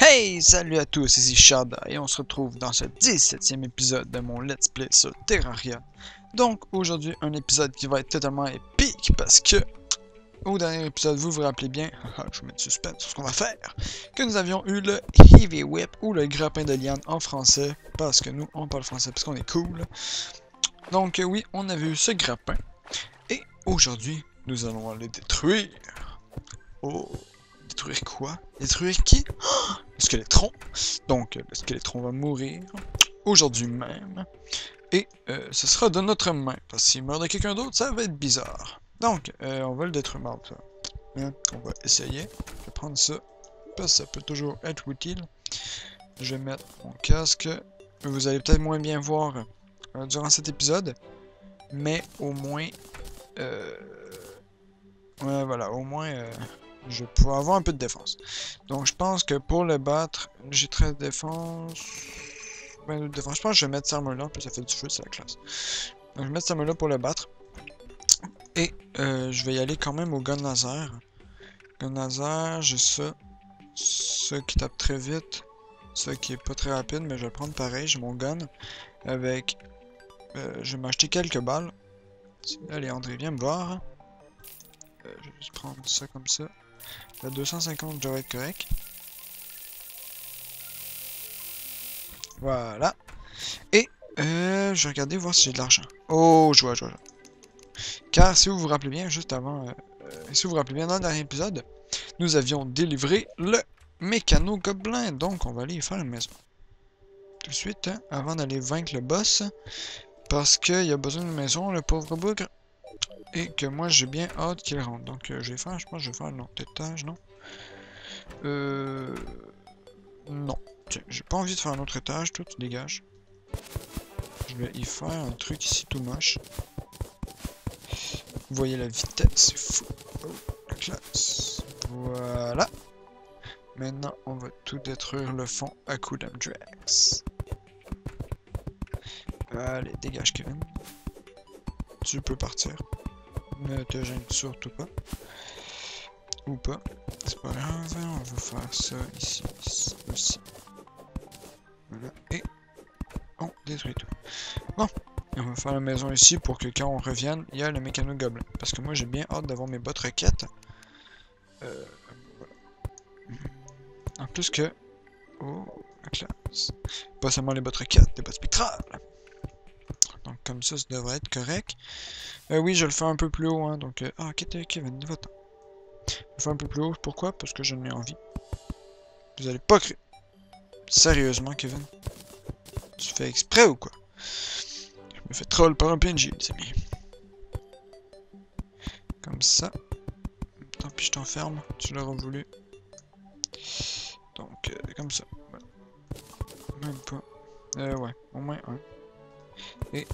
Hey, salut à tous, ici Shada et on se retrouve dans ce 17e épisode de mon Let's Play sur Terraria. Donc aujourd'hui un épisode qui va être totalement épique parce que au dernier épisode, vous vous rappelez bien, je vous mets de suspense sur ce qu'on va faire, que nous avions eu le Heavy Whip ou le grappin de liane en français parce que nous on parle français parce qu'on est cool. Donc oui, on avait eu ce grappin et aujourd'hui nous allons le détruire. Oh, détruire quoi? Détruire qui? Oh, le Skeletron. Donc, le Skeletron va mourir aujourd'hui même. Et ce sera de notre main. Parce que s'il meurt de quelqu'un d'autre, ça va être bizarre. Donc, on va le détruire. Hein, on va essayer. Je vais prendre ça. Parce que ça peut toujours être utile. Je vais mettre mon casque. Vous allez peut-être moins bien voir durant cet épisode. Mais au moins... ouais, voilà, au moins... je vais pouvoir avoir un peu de défense. Donc je pense que pour le battre, j'ai 13 défense. 22 de défense. Je pense que je vais mettre cette armure là, puis ça fait du feu, c'est la classe. Donc je vais mettre cette armure là pour le battre. Et je vais y aller quand même au gun laser. Gun laser, j'ai ça. Ça qui tape très vite. Ça qui est pas très rapide, mais je vais le prendre pareil. J'ai mon gun. Avec... je vais m'acheter quelques balles. Allez André, viens me voir. Je vais juste prendre ça comme ça. La 250 devrait être correct. Voilà. Et je vais regarder voir si j'ai de l'argent. Oh, je vois. Car si vous vous rappelez bien, juste avant, si vous vous rappelez bien dans le dernier épisode, nous avions délivré le mécano gobelin. Donc on va aller y faire une maison. Tout de suite, hein, avant d'aller vaincre le boss. Parce qu'il a besoin d'une maison, le pauvre bougre. Et que moi j'ai bien hâte qu'il rentre. Donc je pense que je vais faire un autre étage, non? Non. Tiens, j'ai pas envie de faire un autre étage, toi tu dégages. Je vais y faire un truc ici tout moche. Vous voyez la vitesse, c'est fou. Oh, la classe. Voilà. Maintenant, on va tout détruire le fond à coup d'Amdrax. Allez, dégage Kevin. Tu peux partir. Ne te gêne surtout pas. Ou pas. C'est pas grave, on va faire ça ici, aussi. Voilà, et on détruit tout. Bon, on va faire la maison ici pour que quand on revienne, il y a le mécano gobelin. Parce que moi j'ai bien hâte d'avoir mes bottes requêtes. Voilà. En plus que... Oh, la classe. Pas seulement les bottes requêtes, les bottes spectrales. Donc comme ça devrait être correct. Oui, je le fais un peu plus haut, hein, donc... Ah, ok, Kevin, va-t'en. Je le fais un peu plus haut, pourquoi? Parce que j'en ai envie. Vous allez pas créer... Sérieusement, Kevin? Tu fais exprès ou quoi? Je me fais troll par un PNJ, les amis. Comme ça. Tant pis, je t'enferme. Tu l'auras voulu. Donc, comme ça. Voilà. Même pas. Ouais, au moins un. Et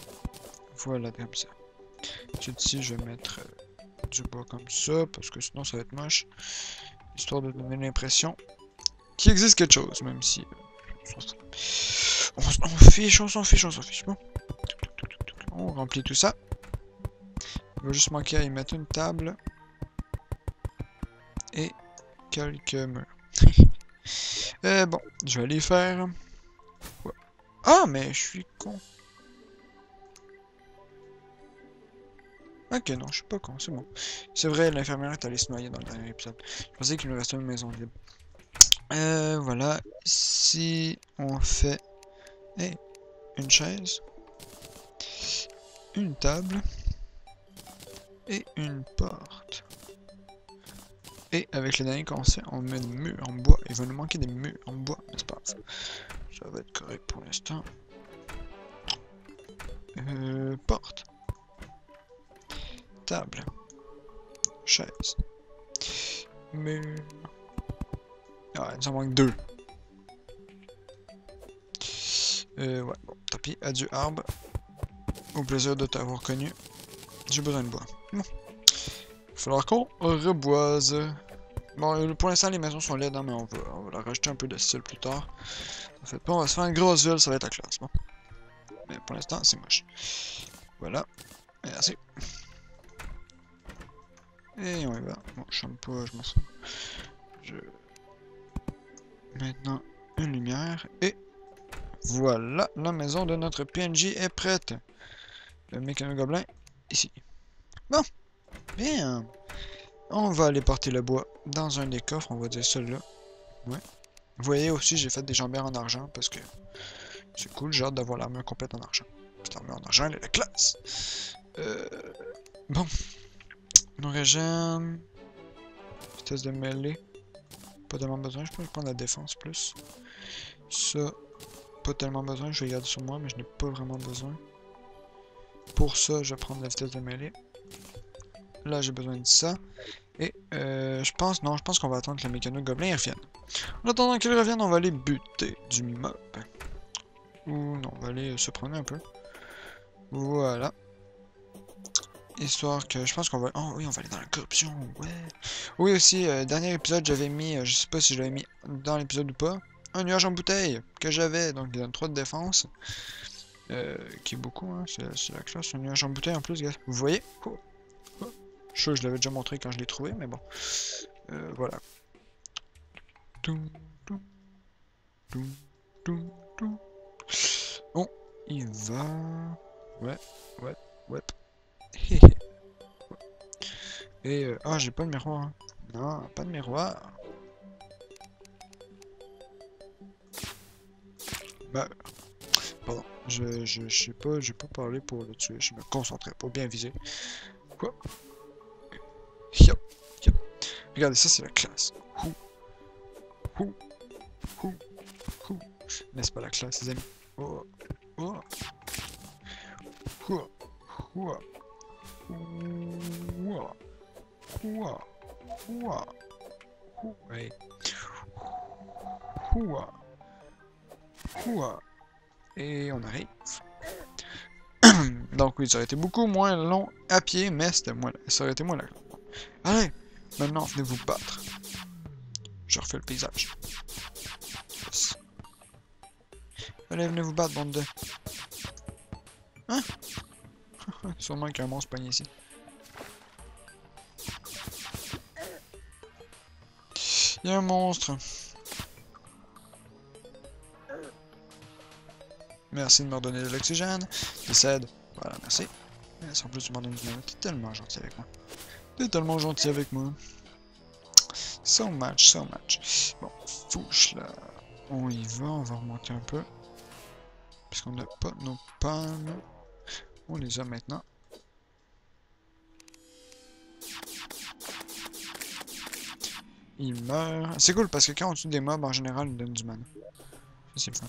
voilà, comme ça. Ici, je vais mettre du bois comme ça, parce que sinon, ça va être moche. Histoire de donner l'impression qu'il existe quelque chose, même si... on s'en fiche. Bon. On remplit tout ça. Il va juste manquer à y mettre une table. Et quelques murs. Bon, je vais aller faire... Ouais. Ah, mais je suis con. Ok, non, je suis pas con, c'est bon. C'est vrai, l'infirmière est allée se noyer dans le dernier épisode. Je pensais qu'il nous restait une maison libre. Voilà. Si on fait... Hey, une chaise. Une table. Et une porte. Et avec le dernier conseil, on met des murs en bois. Il va nous manquer des murs en bois, n'est-ce pas? Ça va être correct pour l'instant. Porte. Table. Chaise. Mur. Ah, il nous en manque deux. Ouais, bon, tant pis. Adieu arbre. Au plaisir de t'avoir connu. J'ai besoin de bois. Bon. Il va falloir qu'on reboise. Bon, pour l'instant, les maisons sont laides, hein, mais on va leur rajouter un peu de style plus tard. En fait, bon, on va se faire une grosse ville, ça va être la classe. Bon. Mais pour l'instant, c'est moche. Voilà. Merci. Et on y va. Bon, je chante pas, je m'en fous. Maintenant, une lumière. Et voilà, la maison de notre PNJ est prête. Le mécano-gobelin, ici. Bon, bien. On va aller porter le bois dans un des coffres, on va dire celui-là. Ouais. Vous voyez aussi, j'ai fait des jambières en argent parce que c'est cool, j'ai hâte d'avoir l'armure complète en argent. Cette armure en argent, elle est la classe. Bon. Nos régènes. Vitesse de mêlée. Pas tellement besoin, je peux prendre la défense plus. Ça, pas tellement besoin, je vais garder sur moi, mais je n'ai pas vraiment besoin. Pour ça, je vais prendre la vitesse de mêlée. Là, j'ai besoin de ça. Et je pense qu'on va attendre que le mécano gobelin revienne. En attendant qu'il revienne, on va aller buter du mob. Ou non, on va aller se promener un peu. Voilà. Histoire que je pense qu'on va... Oh oui, on va aller dans la corruption, ouais. Oui aussi, dernier épisode, j'avais mis, je sais pas si je l'avais mis dans l'épisode ou pas, un nuage en bouteille que j'avais, donc il donne 3 de défense. Qui est beaucoup, hein, c'est la classe, un nuage en bouteille en plus, gars. Vous voyez? Oh. Oh. Je suis sûr que je l'avais déjà montré quand je l'ai trouvé, mais bon. Voilà. On y va. Ouais, ouais, ouais. Et ah, j'ai pas de miroir. Hein. Non, pas de miroir. Bah, pardon. Je sais pas, j'ai pas parlé pour le tuer. Je me concentrais pour bien viser. Quoi? Yop, yop. Regardez, ça c'est la classe. Hou, hou, hou, hou. N'est-ce pas la classe, les amis? Oh, oh. Hua, hua, hua, hua, hua, hua, hey. Hua, hua. Et on arrive. Donc oui, ça aurait été beaucoup moins long à pied, mais c'était moins, ça aurait été moins long. Allez, maintenant venez vous battre. Je refais le paysage. Yes. Allez, venez vous battre, bande de... Hein? Sûrement qu'il y a un monstre pogné ici. Il y a un monstre. Merci de me redonner de l'oxygène. Décède. Voilà, merci. Merci en plus tu m'en donnes une. T'es tellement gentil avec moi. T'es tellement gentil avec moi. So much, so much. Bon, fouche là. On y va, on va remonter un peu. Puisqu'on n'a pas nos palmes. On les a maintenant. Il meurt. C'est cool parce que quand on tue des mobs, en général, ils donnent du mana. Ça, c'est le fun.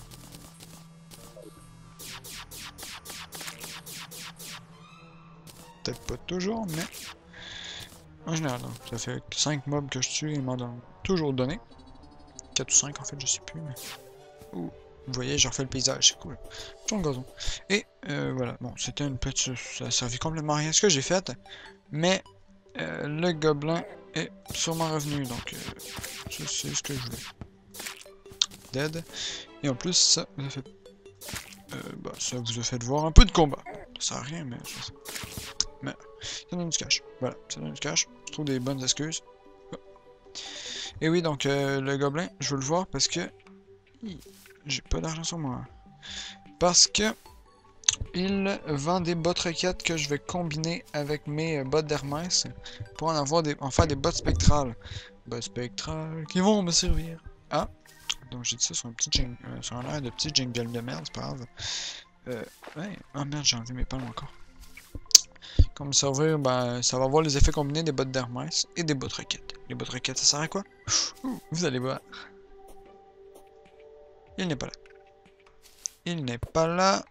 Peut-être pas toujours, mais... En général, non. Ça fait 5 mobs que je tue et ils m'en donnent toujours donné. 4 ou 5 en fait, je sais plus, mais... Ouh. Vous voyez, je refais le paysage, c'est cool. Sur le gazon. Et voilà, bon, c'était une petite... Ça a servi complètement à rien ce que j'ai fait. Mais le gobelin est sûrement revenu, donc ça c'est ce que je voulais. Dead. Et en plus, ça vous a fait... bah, ça vous a fait voir un peu de combat. Ça sert à rien, mais... Mais ça donne du cash. Voilà, ça donne du cash. Je trouve des bonnes excuses. Et oui, donc le gobelin, je veux le voir parce que... J'ai pas d'argent sur moi. Parce que... Il vend des bottes requêtes que je vais combiner avec mes bottes d'Hermès pour en avoir en faire des bottes spectrales. Bottes spectrales qui vont me servir. Ah, donc j'ai dit ça sur un petit jingle, sur un air de petit jingle de merde, c'est pas grave. Ouais, oh merde, j'ai enlevé mes palmes encore. Comme servir, ben, ça va avoir les effets combinés des bottes d'Hermès et des bottes requêtes. Les bottes requêtes, ça sert à quoi? Vous allez voir. Il n'est pas là. Il n'est pas là.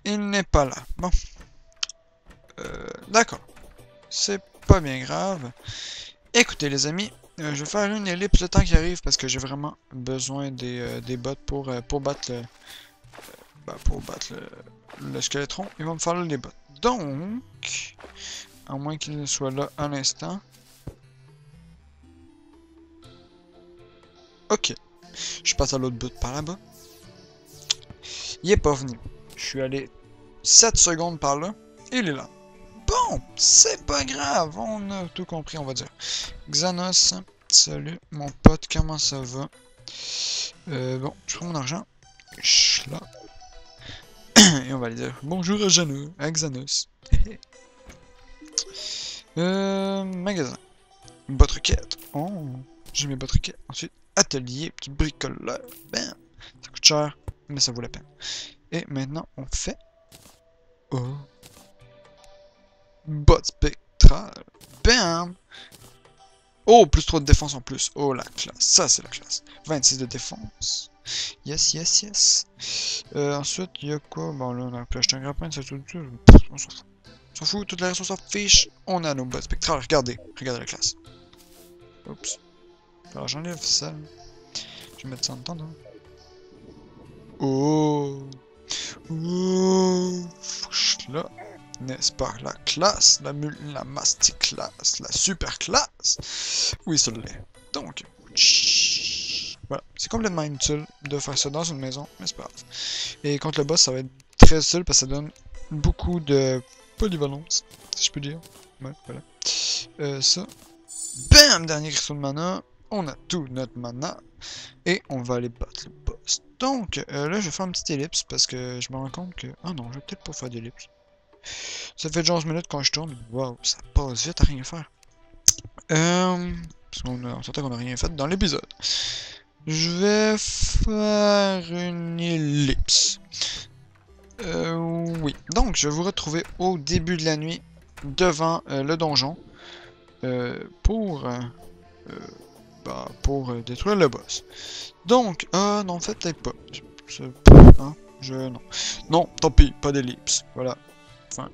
Il n'est pas là. Bon. D'accord. C'est pas bien grave. Écoutez les amis, je vais faire une ellipse le temps qui arrive parce que j'ai vraiment besoin des bots pour battre le... pour battre le squeletron. Il va me falloir les bots. Donc, à moins qu'il soit là à l'instant. Ok. Je passe à l'autre bout par là-bas. Il est pas venu. Je suis allé 7 secondes par là. Et il est là. Bon, c'est pas grave. On a tout compris, on va dire. Xanos, salut mon pote, comment ça va? Bon, je prends mon argent. Là. Et on va aller dire bonjour à Xanos. Magasin. Botte requête. Oh, j'ai mes bottes requêtes. Ensuite, atelier, petit bricoleur. Bam. Ça coûte cher, mais ça vaut la peine. Et maintenant, on fait... Oh. Botte spectrale. Bam. Oh, plus 3 de défense en plus. Oh, la classe. Ça, c'est la classe. 26 de défense. Yes, yes, yes. Ensuite, il y a quoi? Bon, là, on a pu acheter un grappin, ça tout. On s'en fout. On s'en fout, toutes les ressources s'affichent. On a nos bottes spectrales. Regardez. Regardez la classe. Oups. Alors, j'enlève ça. Je vais mettre ça en temps, hein. Oh. Oh. Là. N'est-ce pas la classe, la masterclass, la super classe? Oui, ça l'est. Donc, voilà. C'est complètement inutile de faire ça dans une maison, mais c'est pas grave. Et contre le boss, ça va être très utile parce que ça donne beaucoup de polyvalence, si je peux dire. Ouais, voilà. Ça. Bam! Dernier cristaux de mana. On a tout notre mana. Et on va aller battre le boss. Donc, là, je vais faire une petite ellipse parce que je me rends compte que... Ah non, je vais peut-être pas faire d'ellipse. Ça fait déjà 11 minutes quand je tourne. Waouh, ça passe vite à rien faire. Parce qu'on s'entend qu'on a rien fait dans l'épisode. Je vais faire une ellipse. Oui. Donc, je vais vous retrouver au début de la nuit devant le donjon pour détruire le boss. Donc, non, en fait, peut-être pas. Hein, non. Non, tant pis, pas d'ellipse. Voilà. Enfin,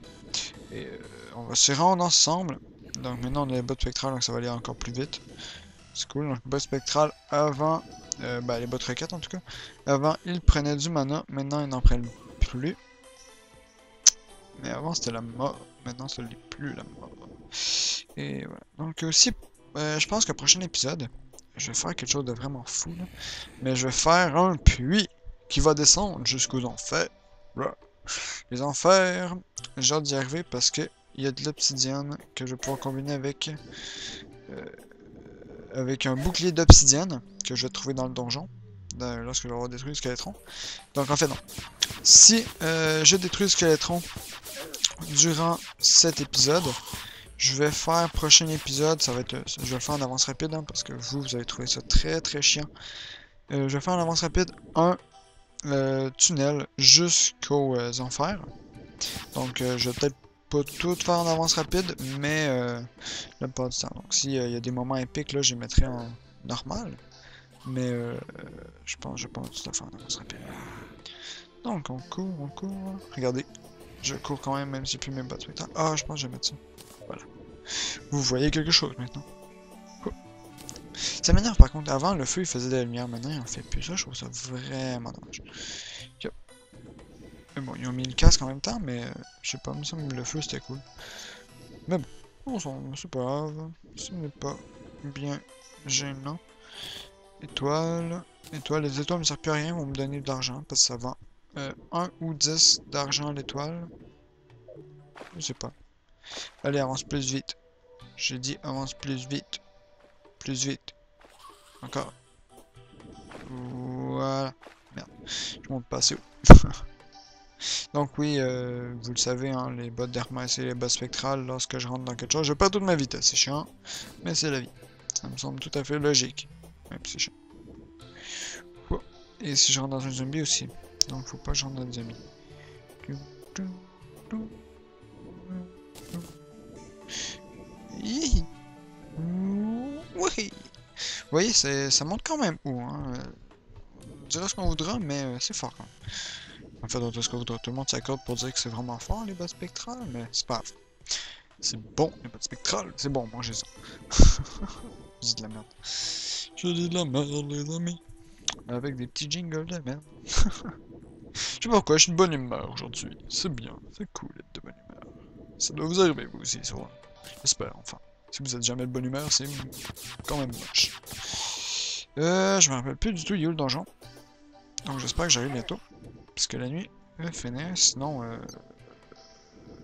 et on va se rendre ensemble. Donc maintenant on a les bottes spectrales, donc ça va aller encore plus vite. C'est cool. Donc bottes spectrales avant, les bottes requêtes en tout cas. Avant ils prenaient du mana, maintenant ils n'en prennent plus. Mais avant c'était la mort, maintenant ça l'est plus la mort. Et voilà. Donc aussi, je pense qu'au prochain épisode, je vais faire quelque chose de vraiment fou là. Mais je vais faire un puits qui va descendre jusqu'aux enfers. Voilà. Les enfers, j'ai hâte d'y arriver parce que il y a de l'obsidienne que je vais pouvoir combiner avec un bouclier d'obsidienne que je vais trouver dans le donjon lorsque je vais avoir détruit le squelettron. Donc en fait non. Si je détruis le squelettron durant cet épisode, je vais faire prochain épisode, ça va être, je vais le faire en avance rapide hein, parce que vous avez trouvé ça très très chiant. Je vais faire en avance rapide un tunnel jusqu'aux enfers. Donc je vais peut-être pas tout faire en avance rapide, mais la plupart du temps. Donc s'il y a des moments épiques, là, je les mettrai en normal. Mais je pense que je vais pas tout faire en avance rapide. Donc on court. Regardez, je cours quand même si j'ai plus mes bottes spectrales. Ah, je pense que je vais mettre ça. Voilà. Vous voyez quelque chose maintenant. Oh. Ça m'énerve par contre. Avant, le feu il faisait de la lumière. Maintenant, il en fait plus. Ça, je trouve ça vraiment dommage. Okay. Mais bon, ils ont mis le casque en même temps, mais je sais pas, il me semble que le feu c'était cool. Mais bon, c'est pas grave. Ce n'est pas bien gênant. Étoile. Les étoiles me servent plus à rien, vont me donner de l'argent parce que ça vend 1 ou 10 d'argent l'étoile. Je sais pas. Allez, avance plus vite. J'ai dit avance plus vite. Plus vite. Encore. Voilà. Merde. Je monte pas assez haut. Donc oui, vous le savez, hein, les bottes d'Hermès et les bottes spectrales, lorsque je rentre dans quelque chose, je perds toute ma vitesse. C'est chiant, mais c'est la vie. Ça me semble tout à fait logique. Même si c'est chiant. Oh. Et si je rentre dans un zombie aussi. Donc faut pas que je rentre dans des zombies. Oui. Vous voyez, ça monte quand même haut. Hein. On dira ce qu'on voudra, mais c'est fort quand même. En fait, on dira ce qu'on voudra. Tout le monde s'accorde pour dire que c'est vraiment fort les bottes spectrales, mais c'est pas grave. C'est bon, les bottes spectrales. C'est bon, mangez-en. Je dis de la merde. Je dis de la merde, les amis. Avec des petits jingles de merde. Je sais pas pourquoi, je suis de bonne humeur aujourd'hui. C'est bien, c'est cool d'être de bonne humeur. Ça doit vous arriver vous aussi, souvent. J'espère, enfin. Si vous êtes jamais de bonne humeur, c'est quand même moche. Je me rappelle plus du tout, il y a où le donjon. Donc j'espère que j'arrive bientôt. Parce que la nuit va finir, sinon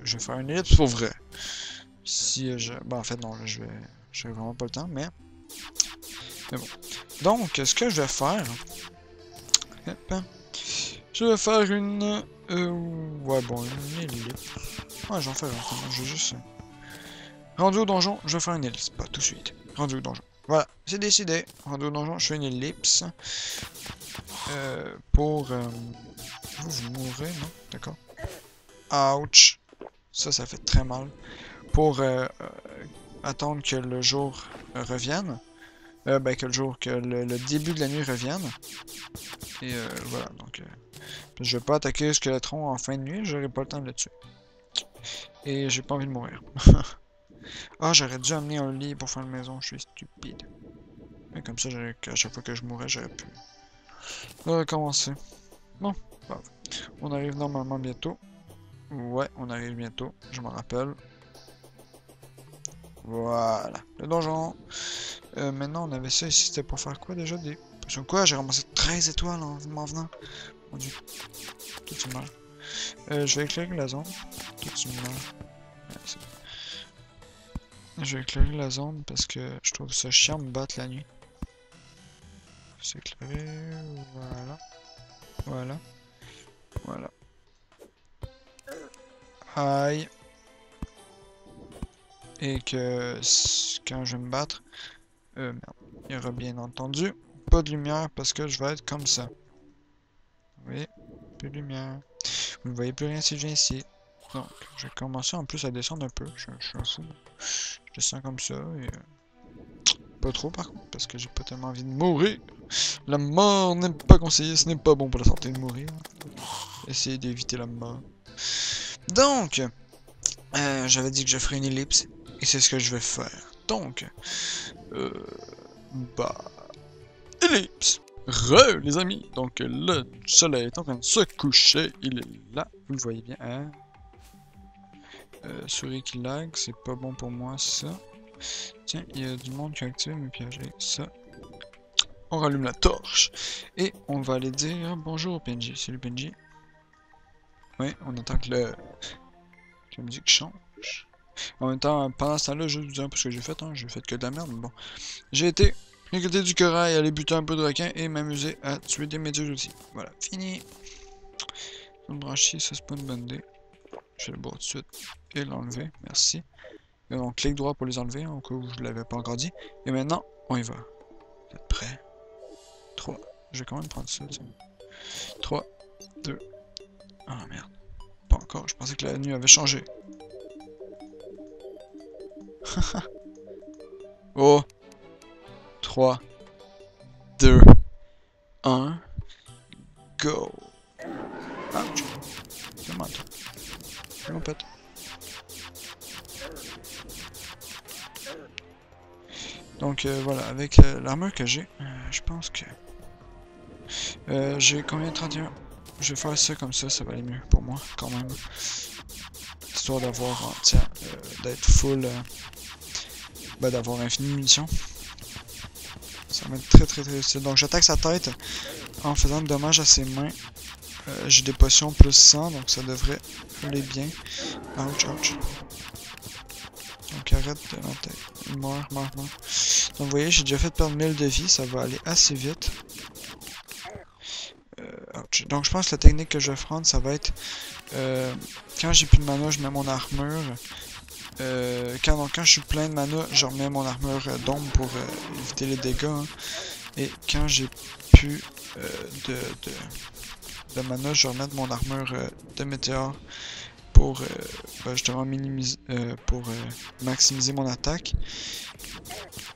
je vais faire une ellipse pour vrai. Si je... Bah en fait non, là, je vais vraiment pas le temps, mais bon. Donc, ce que je vais faire, Hop. Je vais faire une... ouais, bon, une ellipse. Ouais, j'en fais un. Je vais juste... Rendu au donjon, je vais faire une ellipse. Pas tout de suite. Rendu au donjon. Voilà, c'est décidé. Rendu au donjon, je fais une ellipse. Pour... Vous mourrez, non? D'accord. Ouch. Ça fait très mal. Pour attendre que le jour revienne. Que le jour, que le début de la nuit revienne. Et voilà, donc... je vais pas attaquer le squeletron en fin de nuit, j'aurai pas le temps de le tuer. Et j'ai pas envie de mourir. Ah, j'aurais dû amener un lit pour faire une maison, je suis stupide. Mais comme ça, à chaque fois que je mourrais, j'aurais pu recommencer. Bon, bref. On arrive normalement bientôt. Ouais, on arrive bientôt, je m'en rappelle. Voilà, le donjon. Maintenant, on avait ça ici, c'était pour faire quoi déjà? Des potions quoi? J'ai ramassé 13 étoiles en m'en venant. Mon dieu. Tout est mal. Je vais éclairer la zone. Tout est mal. Je vais éclairer la zone parce que je trouve ça chiant de me battre la nuit. C'est éclairé. Voilà. Voilà. Voilà. Aïe. Et que quand je vais me battre, merde. Il y aura bien entendu pas de lumière parce que je vais être comme ça. Oui, plus de lumière. Vous ne voyez plus rien si je viens ici. Donc, je vais commencer en plus à descendre un peu. Je suis un fou. Je descends comme ça et... pas trop par contre, parce que j'ai pas tellement envie de mourir. La mort n'est pas conseillée, ce n'est pas bon pour la santé de mourir. Essayez d'éviter la mort. Donc, j'avais dit que je ferais une ellipse, et c'est ce que je vais faire. Donc, ellipse. Les amis. Donc, le soleil est en train de se coucher, il est là, vous le voyez bien, hein. Souris qui lag, c'est pas bon pour moi, ça. Tiens, il y a du monde qui a activé mes pièges. Ça. On rallume la torche. Et on va aller dire bonjour PNJ. Salut PNJ. Oui, on attend que la musique change. En même temps, pendant ce temps-là, je vais vous dire un peu ce que j'ai fait. Hein. J'ai fait que de la merde, mais bon. J'ai été récolter du corail, aller buter un peu de requins et m'amuser à tuer des méduses aussi. Voilà, fini. On brancher, ça c'est pas une bonne idée. Je vais le boire tout de suite et l'enlever. Merci. Et on clique droit pour les enlever, au cas où je ne l'avais pas encore dit. Et maintenant, on y va. Vous êtes prêts? 3. Je vais quand même prendre ça, tiens. 3, 2. Ah merde. Pas encore, je pensais que la nuit avait changé. Oh. 3, 2, 1. Go. Ouch. C'est moi, toi. C'est mon pote. Donc voilà, avec l'armure que j'ai, je pense que j'ai combien? 31. Je vais faire ça comme ça va aller mieux pour moi quand même. Histoire d'avoir, tiens, d'être full, d'avoir infini de munitions. Ça va être très utile. Donc j'attaque sa tête en faisant de dommages à ses mains. J'ai des potions plus 100, donc ça devrait aller bien. Ouch, ouch. Donc arrête de la tête. Meurs. Donc vous voyez, j'ai déjà fait perdre 1000 de vie, ça va aller assez vite. Ouch. Donc je pense que la technique que je vais prendre, ça va être... quand j'ai plus de mana, je mets mon armure. Quand je suis plein de mana, je remets mon armure d'ombre pour éviter les dégâts. Hein. Et quand j'ai plus de mana, je remets mon armure de météore pour justement minimiser, pour maximiser mon attaque.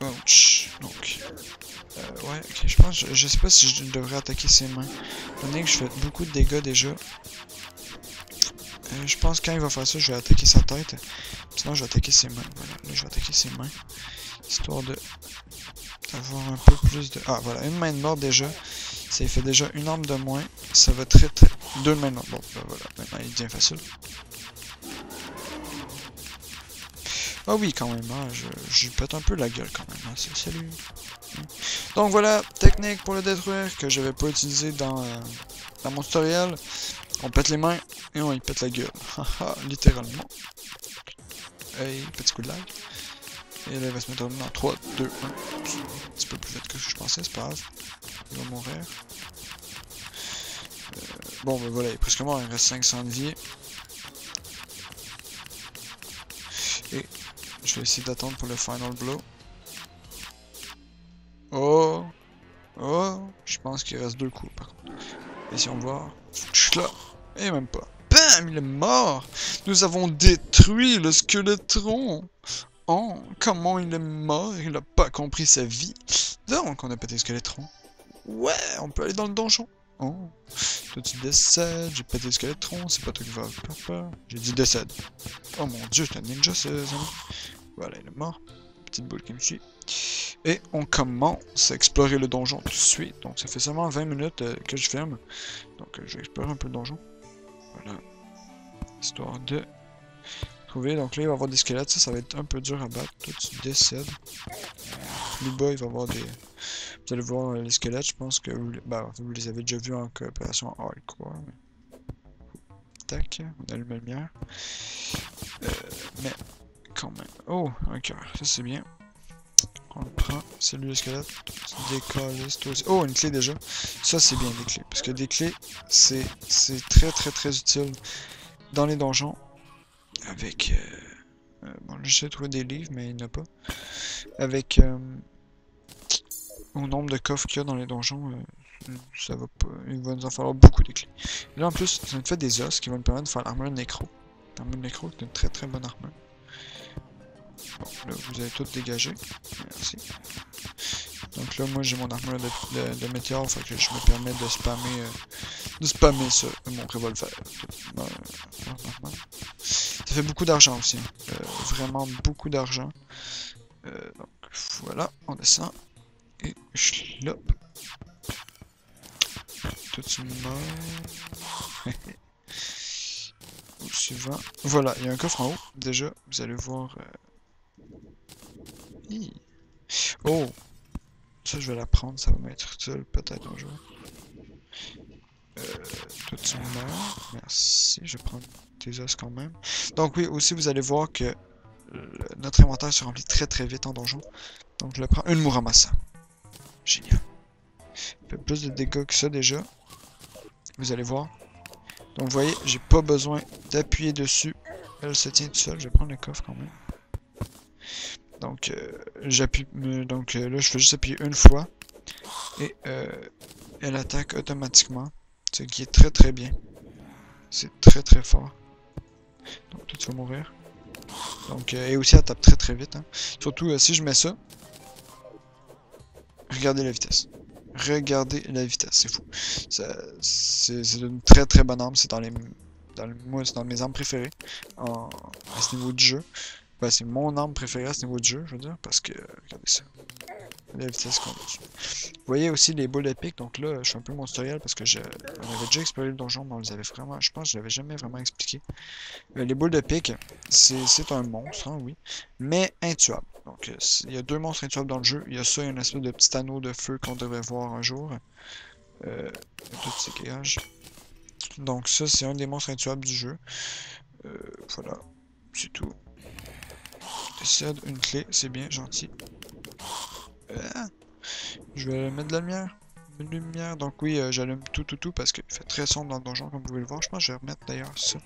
Ouch. Donc, ouais, ok, je pense, je sais pas si je devrais attaquer ses mains. Étant donné que je fais beaucoup de dégâts déjà. Je pense que quand il va faire ça, je vais attaquer sa tête. Sinon, je vais attaquer ses mains. Voilà, là, je vais attaquer ses mains. Histoire de d'avoir un peu plus de... Ah, voilà, une main de mort déjà. Ça fait déjà une arme de moins. Ça va très... Deux mains de mort. Bon, ben voilà, maintenant il devient facile. Ah oui, quand même, hein, je pète un peu la gueule quand même. Hein, salut. Donc voilà, technique pour le détruire que je n'avais pas utilisé dans mon tutoriel. On pète les mains et on y pète la gueule. Haha, littéralement. Hey, petit coup de lag. Et là, il va se mettre dans 3, 2, 1. Un petit peu plus vite que je pensais, c'est pas grave. Il va mourir. Bon, ben voilà, il est presque mort, il reste 500 de vie. Et je vais essayer d'attendre pour le final blow. Oh! Oh! Je pense qu'il reste 2 coups, par contre. Essayons de voir. Là. Et même pas. Bam! Il est mort! Nous avons détruit le squeletron! Oh! Comment il est mort? Il a pas compris sa vie. Donc, on a pété le squeletron. Ouais! On peut aller dans le donjon. Oh! Toi, tu décèdes. J'ai pété le squeletron. C'est pas toi qui va faire peur. J'ai dit décède. Oh mon dieu, c'est un ninja, ces amis. Voilà, il est mort. Petite boule qui me suit. Et on commence à explorer le donjon tout de suite. Donc ça fait seulement 20 minutes que je filme. Donc je vais explorer un peu le donjon. Voilà. Histoire de trouver. Donc là il va y avoir des squelettes. Ça va être un peu dur à battre. Toi tu décèdes. Plus bas il va y avoir des... Vous allez voir les squelettes. Je pense que vous les avez déjà vus en coopération hardcore. Tac. On allume la lumière. Mais quand même. Oh, un cœur. Ça c'est bien. On le prend, c'est lui le squelette, décaliste toi aussi. Oh, une clé déjà. Ça c'est bien des clés, parce que des clés, c'est très utile dans les donjons. Avec... bon, j'essaie de trouver des livres, mais il n'y en a pas. Avec... au nombre de coffres qu'il y a dans les donjons, ça va pas... Il va nous en falloir beaucoup de clés. Et là en plus, ça nous fait des os qui vont nous permettre de faire l'armure nécro. L'armure nécro est une très bonne armure. Bon, là, vous avez tout dégagé. Merci. Donc là, moi, j'ai mon armure de météore, fait que je me permets de spammer ça, mon revolver. Ça fait beaucoup d'argent aussi. Vraiment beaucoup d'argent. Donc, voilà, on descend. Et schlop. Tout mort. Au suivant. Voilà, il y a un coffre en haut. Déjà, vous allez voir... Oh! Ça, je vais la prendre, ça va m'être utile peut-être un jour. Toi, tu meurs. Merci, je vais prendre tes os quand même. Donc oui, aussi, vous allez voir que notre inventaire se remplit très vite en donjon. Donc je le prends. Une Muramasa. Génial. Il fait plus de dégâts que ça déjà. Vous allez voir. Donc vous voyez, j'ai pas besoin d'appuyer dessus. Elle se tient tout seul. Je vais prendre le coffre quand même. Donc j'appuie. Donc là, je fais juste appuyer une fois. Et elle attaque automatiquement. Ce qui est très bien. C'est très fort. Donc toi tu vas mourir. Donc et aussi elle tape très vite. Hein. Surtout si je mets ça. Regardez la vitesse. Regardez la vitesse, c'est fou. C'est une très bonne arme. C'est moi c'est dans mes armes préférées à ce niveau du jeu. Ben, c'est mon arme préférée à ce niveau du jeu, je veux dire, parce que regardez ça. La vitesse qu'on a. Vous voyez aussi les boules épiques, donc là je suis un peu monstorial parce que on avait déjà exploré le donjon, mais on les avait vraiment, je pense que je l'avais jamais vraiment expliqué. Les boules de pique, c'est un monstre, hein, oui, mais intuable. Donc il y a 2 monstres intuables dans le jeu, il y a ça et un espèce de petit anneau de feu qu'on devrait voir un jour. Tout s'éclairage. Donc ça c'est un des monstres intuables du jeu. Voilà, c'est tout. Décède, une clé, c'est bien, gentil. Je vais mettre de la lumière. Une lumière. Donc oui, j'allume tout parce qu'il fait très sombre dans le donjon, comme vous pouvez le voir. Je pense que je vais remettre d'ailleurs ça.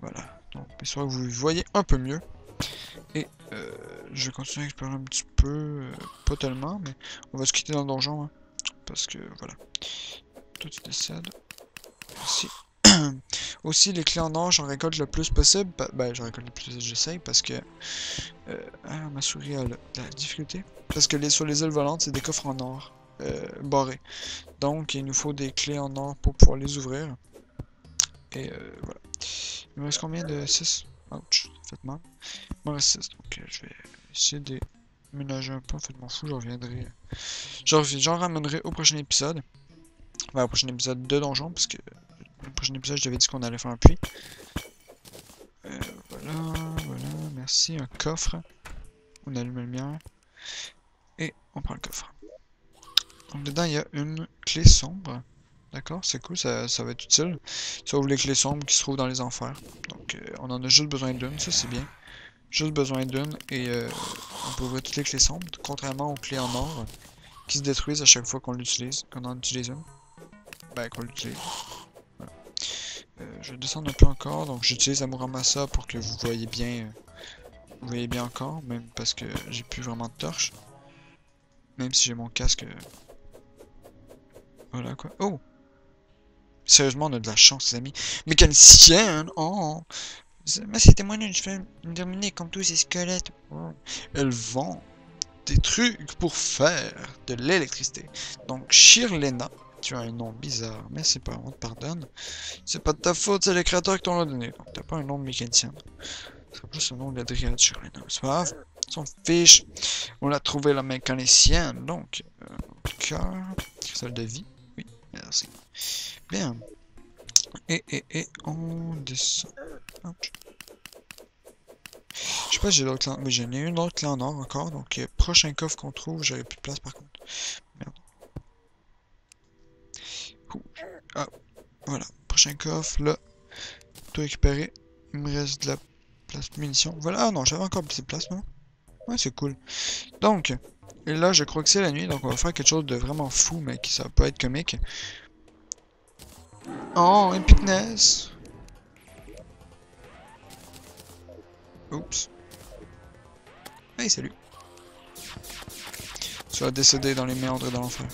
Voilà. Donc, histoire que vous voyez un peu mieux. Et je vais continuer à explorer un petit peu. Pas tellement, mais on va se quitter dans le donjon. Hein, parce que, voilà. Toi, tu décèdes. Merci. Aussi, les clés en or, j'en récolte le plus possible. Ben, j'en récolte le plus, j'essaye parce que... ma souris a de la difficulté. Parce que sur les îles volantes, c'est des coffres en or barrés. Donc, il nous faut des clés en or pour pouvoir les ouvrir. Et voilà. Il me reste combien de 6? Ouch, ça fait mal. Il me reste 6, donc je vais essayer de ménager un peu. En fait, je m'en fous, je reviendrai. J'en ramènerai au prochain épisode. Enfin, au prochain épisode de Donjon, parce que le prochain épisode, je t'avais dit qu'on allait faire un puits. Voilà, merci. Un coffre. On allume la lumière. Et on prend le coffre. Donc dedans, il y a une clé sombre. D'accord, c'est cool, ça va être utile. Ça ouvre les clés sombres qui se trouvent dans les enfers. Donc on en a juste besoin d'une, ça c'est bien. Juste besoin d'une et on peut ouvrir toutes les clés sombres, contrairement aux clés en or qui se détruisent à chaque fois qu'on l'utilise, qu'on en utilise une. Ben qu'on l'utilise. Je vais descendre un peu encore, donc j'utilise la Muramasa pour que vous voyez bien encore, même parce que j'ai plus vraiment de torche. Même si j'ai mon casque. Voilà quoi. Oh! Sérieusement, on a de la chance, les amis. Mécanicienne! Oh! Mais c'est témoignage, je fais une terminer comme tous ces squelettes. Oh. Elles vendent des trucs pour faire de l'électricité. Donc, Shirlena, tu as un nom bizarre, mais c'est pas, on te pardonne. C'est pas de ta faute, c'est les créateurs qui t'ont donné. Donc, t'as pas un nom de mécanicienne. C'est plus un nom de l'Adriade Shirlena. C'est pas grave, on s'en fiche. On l'a trouvé la mécanicienne, donc, cœur, celle de vie. Oui, merci. Bien. Et on descend. Ouch. Je sais pas si j'ai d'autres clés. Mais j'en ai une autre clé en or encore. Donc, prochain coffre qu'on trouve, j'aurai plus de place par contre. Merde. Ouh. Ah, voilà. Prochain coffre, là. Tout récupéré. Il me reste de la place de munitions. Voilà. Ah non, j'avais encore plus de place, non? Ouais, c'est cool. Donc, et là, je crois que c'est la nuit. Donc, on va faire quelque chose de vraiment fou, mais qui ça va pas être comique. Oh, epicness! Oups. Hey, salut. Tu vas décéder dans les méandres de l'enfer.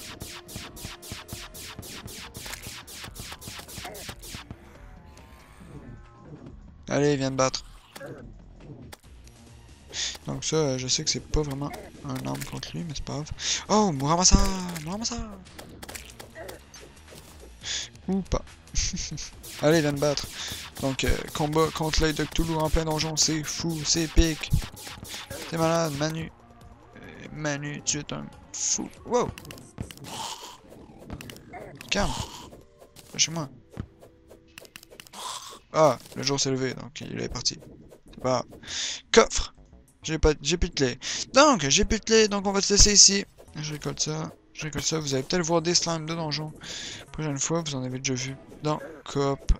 Allez, viens te battre. Donc ça, je sais que c'est pas vraiment un arme contre lui, mais c'est pas grave. Oh, Muramasa! Muramasa! Ou pas. Allez, viens te battre. Donc, combat contre l'œil de Cthulhu en plein donjon, c'est fou, c'est épique. T'es malade, Manu. Manu, tu es un fou. Wow! Calme. Chez moi. Ah, le jour s'est levé, donc il est parti. C'est pas grave. Coffre! J'ai plus de clé. Donc, j'ai plus de clé, donc on va se laisser ici. Je récolte ça. Je récolte ça. Vous allez peut-être voir des slimes de donjon. Prochaine fois, vous en avez déjà vu dans Coop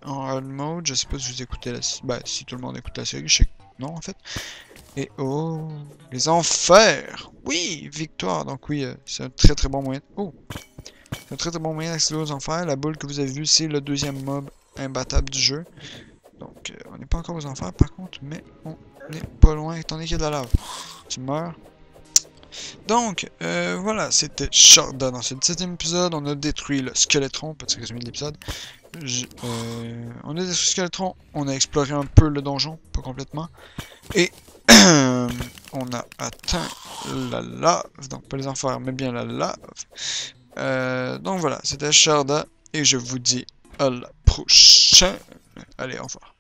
en hard mode. Je sais pas si vous écoutez la série. Ben, si tout le monde écoute la série, je sais que non en fait. Et oh, les enfers! Oui, victoire. Donc oui, c'est un très bon moyen. Oh! C'est un très bon moyen d'accéder aux enfers. La boule que vous avez vue, c'est le deuxième mob imbattable du jeu. Donc, on n'est pas encore aux enfers par contre, mais on n'est pas loin étant donné qu'il y a de la lave. Tu meurs. Donc, voilà, c'était Sharda dans ce 17e épisode. On a détruit le Skeletron, petit résumé de l'épisode. On a détruit le Skeletron, on a exploré un peu le donjon, pas complètement. Et on a atteint la lave, donc pas les enfers, mais bien la lave. Donc voilà, c'était Sharda, et je vous dis à la prochaine. Allez, au revoir.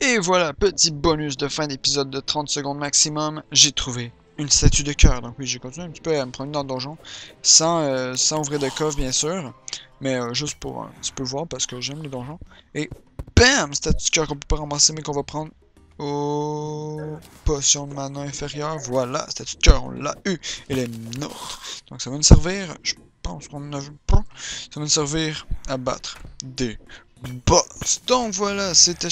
Et voilà, petit bonus de fin d'épisode de 30 secondes maximum, j'ai trouvé une statue de cœur. Donc oui, j'ai continué un petit peu à me promener dans le donjon, sans ouvrir de coffre bien sûr, mais juste pour un petit peu voir parce que j'aime les donjons. Et bam, statue de cœur qu'on peut pas ramasser mais qu'on va prendre aux potions de mana inférieure. Voilà, statue de cœur, on l'a eu, elle est nôtre. Donc ça va nous servir, je pense qu'on en a vu pas, ça va nous servir à battre des boss. Donc voilà, c'était...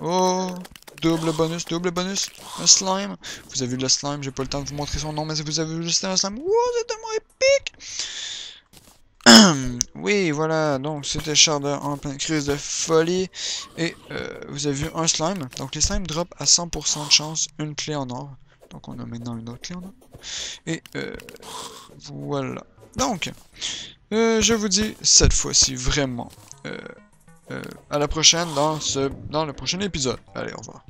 Oh, double bonus, un slime. Vous avez vu le slime, j'ai pas le temps de vous montrer son nom, mais vous avez vu juste un slime. Wow, c'est tellement épique. Oui, voilà, donc c'était Sharda en pleine crise de folie. Et vous avez vu un slime. Donc les slimes drop à 100% de chance une clé en or. Donc on a maintenant une autre clé en or. Et voilà. Donc, je vous dis cette fois-ci vraiment... à la prochaine dans le prochain épisode. Allez, au revoir.